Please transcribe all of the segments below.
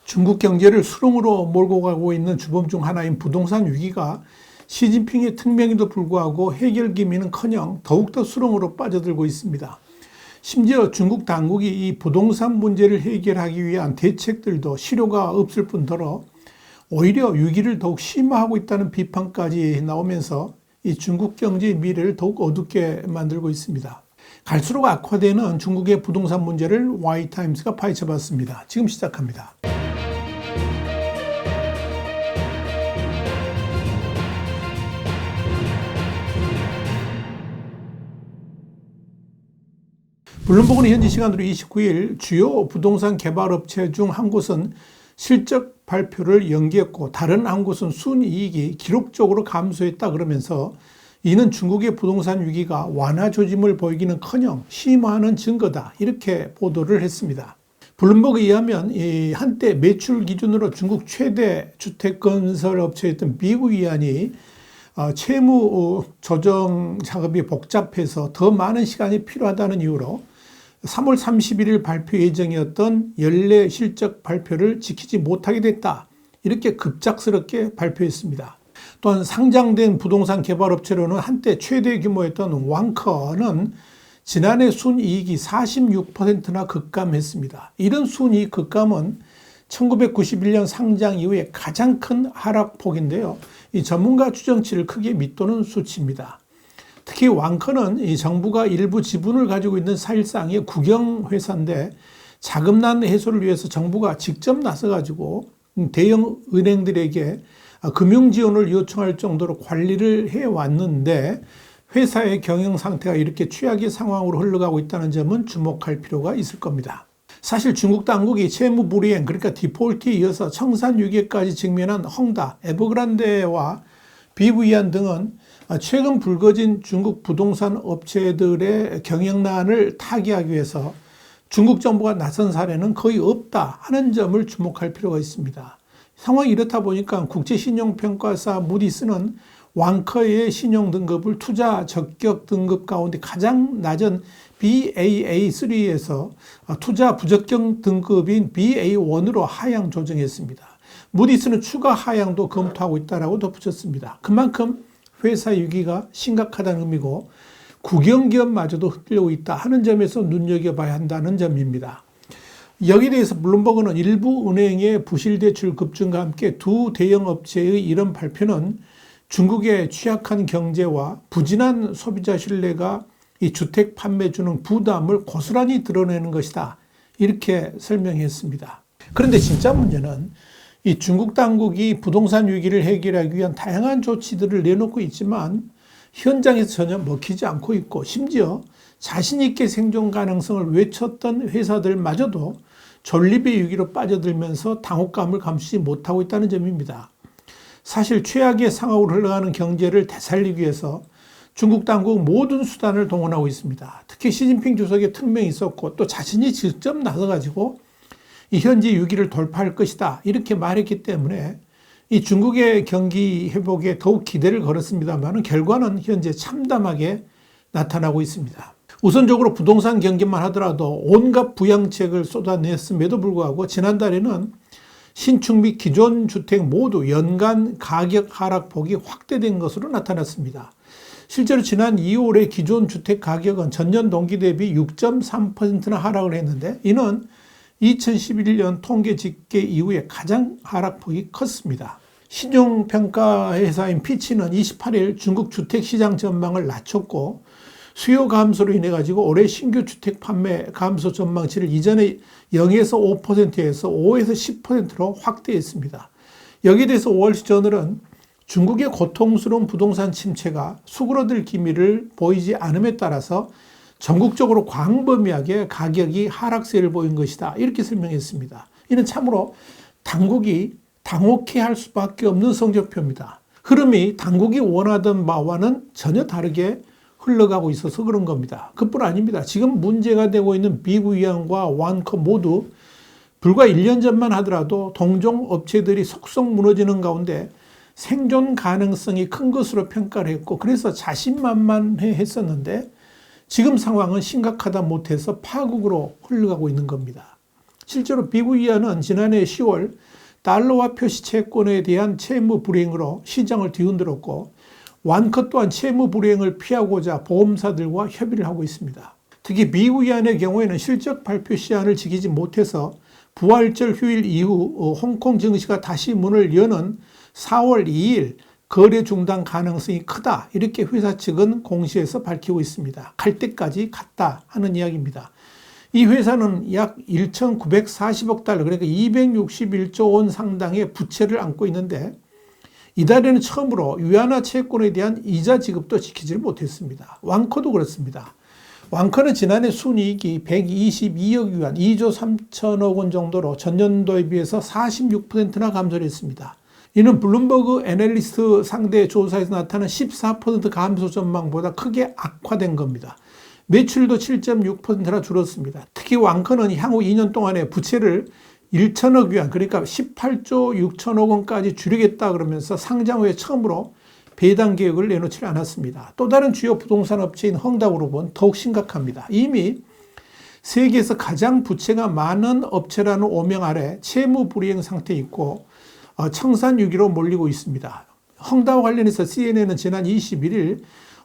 중국 경제를 수렁으로 몰고 가고 있는 주범 중 하나인 부동산 위기가 시진핑의 특명에도 불구하고 해결 기미는커녕 더욱더 수렁으로 빠져들고 있습니다. 심지어 중국 당국이 이 부동산 문제를 해결하기 위한 대책들도 실효가 없을 뿐더러 오히려 위기를 더욱 심화하고 있다는 비판까지 나오면서 이 중국 경제의 미래를 더욱 어둡게 만들고 있습니다. 갈수록 악화되는 중국의 부동산 문제를 Y타임스가 파헤쳐봤습니다. 지금 시작합니다. 블룸버그는 현지 시간으로 29일 주요 부동산 개발업체 중 한 곳은 실적 발표를 연기했고 다른 한 곳은 순이익이 기록적으로 감소했다 그러면서 이는 중국의 부동산 위기가 완화 조짐을 보이기는커녕 심화하는 증거다 이렇게 보도를 했습니다. 블룸버그에 의하면 한때 매출 기준으로 중국 최대 주택 건설 업체였던 비구이안이 채무 조정 작업이 복잡해서 더 많은 시간이 필요하다는 이유로 3월 31일 발표 예정이었던 연례 실적 발표를 지키지 못하게 됐다. 이렇게 급작스럽게 발표했습니다. 또한 상장된 부동산 개발업체로는 한때 최대 규모였던 왕커는 지난해 순이익이 46%나 급감했습니다. 이런 순이익 급감은 1991년 상장 이후에 가장 큰 하락폭인데요. 이 전문가 추정치를 크게 밑도는 수치입니다. 특히 왕커는 이 정부가 일부 지분을 가지고 있는 사실상의 국영회사인데 자금난 해소를 위해서 정부가 직접 나서가지고 대형 은행들에게 금융 지원을 요청할 정도로 관리를 해왔는데 회사의 경영 상태가 이렇게 최악의 상황으로 흘러가고 있다는 점은 주목할 필요가 있을 겁니다. 사실 중국 당국이 채무 불이행 그러니까 디폴트에 이어서 청산 위기까지 직면한 헝다, 에버그란데와 비구이안 등은 최근 불거진 중국 부동산 업체들의 경영난을 타개하기 위해서 중국 정부가 나선 사례는 거의 없다 하는 점을 주목할 필요가 있습니다. 상황이 이렇다 보니까 국제신용평가사 무디스는 왕커의 신용등급을 투자 적격 등급 가운데 가장 낮은 BAA3에서 투자 부적격 등급인 BA1으로 하향 조정했습니다. 무디스는 추가 하향도 검토하고 있다고 덧붙였습니다. 그만큼 회사 위기가 심각하다는 의미고 국영기업마저도 흔들리고 있다 하는 점에서 눈여겨봐야 한다는 점입니다. 여기에 대해서 블룸버그는 일부 은행의 부실대출 급증과 함께 두 대형 업체의 이런 발표는 중국의 취약한 경제와 부진한 소비자 신뢰가 이 주택 판매에 주는 부담을 고스란히 드러내는 것이다. 이렇게 설명했습니다. 그런데 진짜 문제는 이 중국 당국이 부동산 위기를 해결하기 위한 다양한 조치들을 내놓고 있지만 현장에서 전혀 먹히지 않고 있고 심지어 자신 있게 생존 가능성을 외쳤던 회사들마저도 존립의 위기로 빠져들면서 당혹감을 감추지 못하고 있다는 점입니다. 사실 최악의 상황으로 흘러가는 경제를 되살리기 위해서 중국 당국 모든 수단을 동원하고 있습니다. 특히 시진핑 주석의 특명이 있었고 또 자신이 직접 나서가지고 이 현지 위기를 돌파할 것이다 이렇게 말했기 때문에 이 중국의 경기 회복에 더욱 기대를 걸었습니다만 결과는 현재 참담하게 나타나고 있습니다. 우선적으로 부동산 경기만 하더라도 온갖 부양책을 쏟아냈음에도 불구하고 지난달에는 신축 및 기존 주택 모두 연간 가격 하락폭이 확대된 것으로 나타났습니다. 실제로 지난 2월에 기존 주택 가격은 전년 동기 대비 6.3%나 하락을 했는데 이는 2011년 통계 집계 이후에 가장 하락폭이 컸습니다. 신용평가 회사인 피치는 28일 중국 주택시장 전망을 낮췄고 수요 감소로 인해 가지고 올해 신규 주택 판매 감소 전망치를 이전에 0에서 5%에서 5에서 10%로 확대했습니다. 여기에 대해서 월스트리트저널은 중국의 고통스러운 부동산 침체가 수그러들 기미를 보이지 않음에 따라서 전국적으로 광범위하게 가격이 하락세를 보인 것이다. 이렇게 설명했습니다. 이는 참으로 당국이 당혹해할 수밖에 없는 성적표입니다. 흐름이 당국이 원하던 바와는 전혀 다르게 흘러가고 있어서 그런 겁니다. 그뿐 아닙니다. 지금 문제가 되고 있는 비구이안과 완커 모두 불과 1년 전만 하더라도 동종 업체들이 속속 무너지는 가운데 생존 가능성이 큰 것으로 평가를 했고 그래서 자신만만해 했었는데 지금 상황은 심각하다 못해서 파국으로 흘러가고 있는 겁니다. 실제로 BVI아는 지난해 10월 달러화 표시 채권에 대한 채무 불이행으로 시장을 뒤흔들었고 완커 또한 채무 불이행을 피하고자 보험사들과 협의를 하고 있습니다. 특히 BVI안의 경우에는 실적 발표 시한을 지키지 못해서 부활절 휴일 이후 홍콩 증시가 다시 문을 여는 4월 2일 거래 중단 가능성이 크다. 이렇게 회사 측은 공시에서 밝히고 있습니다. 갈 때까지 갔다 하는 이야기입니다. 이 회사는 약 1,940억 달러, 그러니까 261조 원 상당의 부채를 안고 있는데 이달에는 처음으로 위안화 채권에 대한 이자 지급도 지키지를 못했습니다. 완커도 그렇습니다. 완커는 지난해 순이익이 122억 위안, 2조 3천억 원 정도로 전년도에 비해서 46%나 감소를 했습니다. 이는 블룸버그 애널리스트 상대 조사에서 나타난 14% 감소 전망보다 크게 악화된 겁니다. 매출도 7.6%나 줄었습니다. 특히 완커는 향후 2년 동안에 부채를 1천억 위안, 그러니까 18조 6천억 원까지 줄이겠다 그러면서 상장 후에 처음으로 배당 계획을 내놓지 않았습니다. 또 다른 주요 부동산 업체인 헝다그룹은 더욱 심각합니다. 이미 세계에서 가장 부채가 많은 업체라는 오명 아래 채무 불이행 상태에 있고 청산유기로 몰리고 있습니다. 헝다와 관련해서 CNN은 지난 21일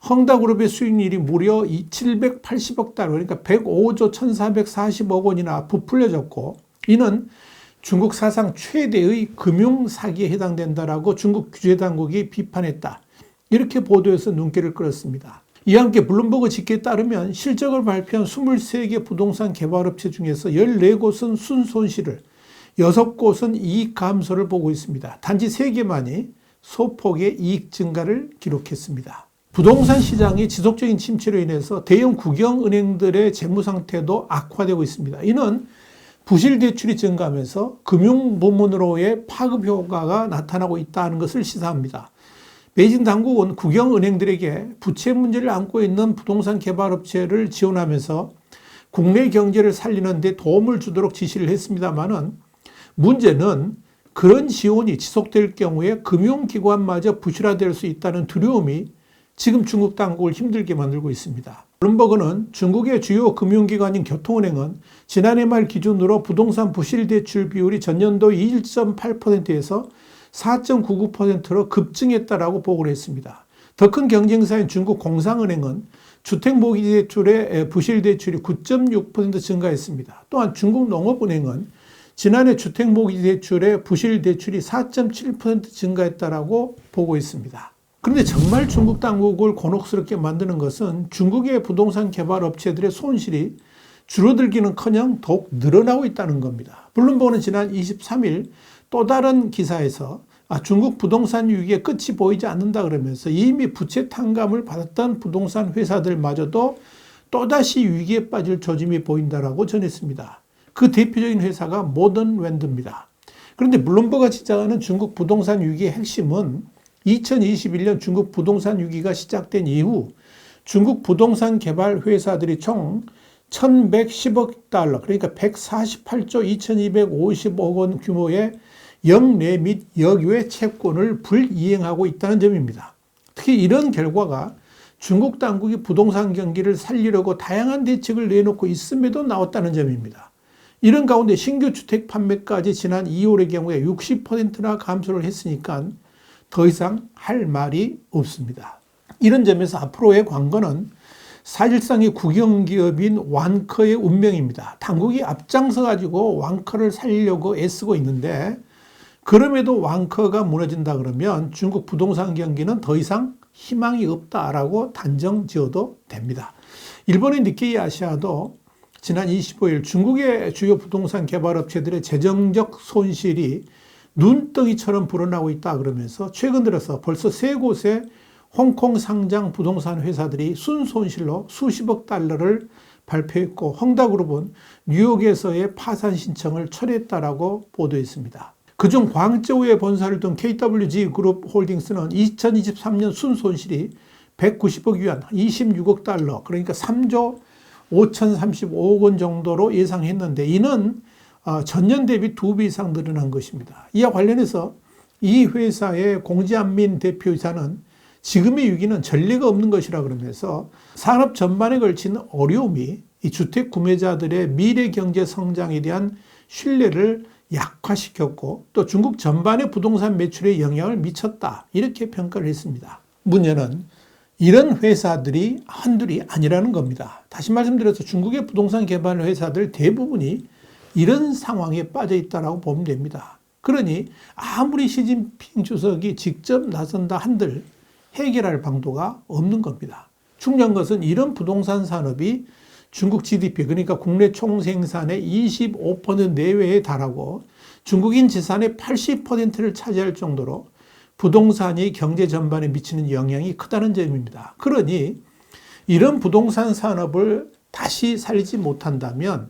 헝다그룹의 수익률이 무려 780억 달러, 그러니까 105조 1440억 원이나 부풀려졌고 이는 중국 사상 최대의 금융 사기에 해당된다라고 중국 규제 당국이 비판했다. 이렇게 보도해서 눈길을 끌었습니다. 이와 함께 블룸버그 집계에 따르면 실적을 발표한 23개 부동산 개발업체 중에서 14곳은 순손실을, 6곳은 이익 감소를 보고 있습니다. 단지 3개만이 소폭의 이익 증가를 기록했습니다. 부동산 시장이 지속적인 침체로 인해서 대형 국영은행들의 재무 상태도 악화되고 있습니다. 이는 부실 대출이 증가하면서 금융 부문으로의 파급 효과가 나타나고 있다는 것을 시사합니다. 베이징 당국은 국영은행들에게 부채 문제를 안고 있는 부동산 개발업체를 지원하면서 국내 경제를 살리는 데 도움을 주도록 지시를 했습니다만은 문제는 그런 지원이 지속될 경우에 금융기관마저 부실화될 수 있다는 두려움이 지금 중국 당국을 힘들게 만들고 있습니다. 블룸버그는 중국의 주요 금융기관인 교통은행은 지난해 말 기준으로 부동산 부실 대출 비율이 전년도 1.8%에서 4.99%로 급증했다라고 보고를 했습니다. 더 큰 경쟁사인 중국 공상은행은 주택모기대출의 부실 대출이 9.6% 증가했습니다. 또한 중국 농업은행은 지난해 주택모기대출의 부실 대출이 4.7% 증가했다라고 보고 있습니다. 그런데 정말 중국 당국을 곤혹스럽게 만드는 것은 중국의 부동산 개발 업체들의 손실이 줄어들기는커녕 더욱 늘어나고 있다는 겁니다. 블룸버그는 지난 23일 또 다른 기사에서 중국 부동산 위기의 끝이 보이지 않는다 그러면서 이미 부채 탕감을 받았던 부동산 회사들마저도 또다시 위기에 빠질 조짐이 보인다라고 전했습니다. 그 대표적인 회사가 모던랜드입니다. 그런데 블룸버그가 지적하는 중국 부동산 위기의 핵심은 2021년 중국 부동산 위기가 시작된 이후 중국 부동산 개발 회사들이 총 1110억 달러, 그러니까 148조 2250억 원 규모의 영내 및 역외 채권을 불이행하고 있다는 점입니다. 특히 이런 결과가 중국 당국이 부동산 경기를 살리려고 다양한 대책을 내놓고 있음에도 나왔다는 점입니다. 이런 가운데 신규 주택 판매까지 지난 2월의 경우에 60%나 감소를 했으니까 더 이상 할 말이 없습니다. 이런 점에서 앞으로의 관건은 사실상의 국영기업인 완커의 운명입니다. 당국이 앞장서 가지고 완커를 살리려고 애쓰고 있는데 그럼에도 완커가 무너진다 그러면 중국 부동산 경기는 더 이상 희망이 없다라고 단정 지어도 됩니다. 일본의 니케이 아시아도 지난 25일 중국의 주요 부동산 개발업체들의 재정적 손실이 눈덩이처럼 불어나고 있다 그러면서 최근 들어서 벌써 3곳의 홍콩 상장 부동산 회사들이 순손실로 수십억 달러를 발표했고 헝다그룹은 뉴욕에서의 파산 신청을 철회했다라고 보도했습니다. 그중 광저우에 본사를 둔 KWG 그룹 홀딩스는 2023년 순손실이 190억 위안, 26억 달러, 그러니까 3조 5,035억 원 정도로 예상했는데 이는 전년 대비 2배 이상 늘어난 것입니다. 이와 관련해서 이 회사의 공지한민 대표이사는 지금의 위기는 전례가 없는 것이라 그러면서 산업 전반에 걸친 어려움이 이 주택 구매자들의 미래 경제 성장에 대한 신뢰를 약화시켰고 또 중국 전반의 부동산 매출에 영향을 미쳤다. 이렇게 평가를 했습니다. 문제는 이런 회사들이 한둘이 아니라는 겁니다. 다시 말씀드려서 중국의 부동산 개발 회사들 대부분이 이런 상황에 빠져 있다고 보면 됩니다. 그러니 아무리 시진핑 주석이 직접 나선다 한들 해결할 방도가 없는 겁니다. 중요한 것은 이런 부동산 산업이 중국 GDP, 그러니까 국내 총생산의 25% 내외에 달하고 중국인 재산의 80%를 차지할 정도로 부동산이 경제 전반에 미치는 영향이 크다는 점입니다. 그러니 이런 부동산 산업을 다시 살리지 못한다면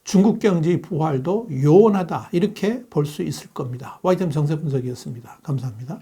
중국 경제의 부활도 요원하다, 이렇게 볼 수 있을 겁니다. YTN 정세 분석이었습니다. 감사합니다.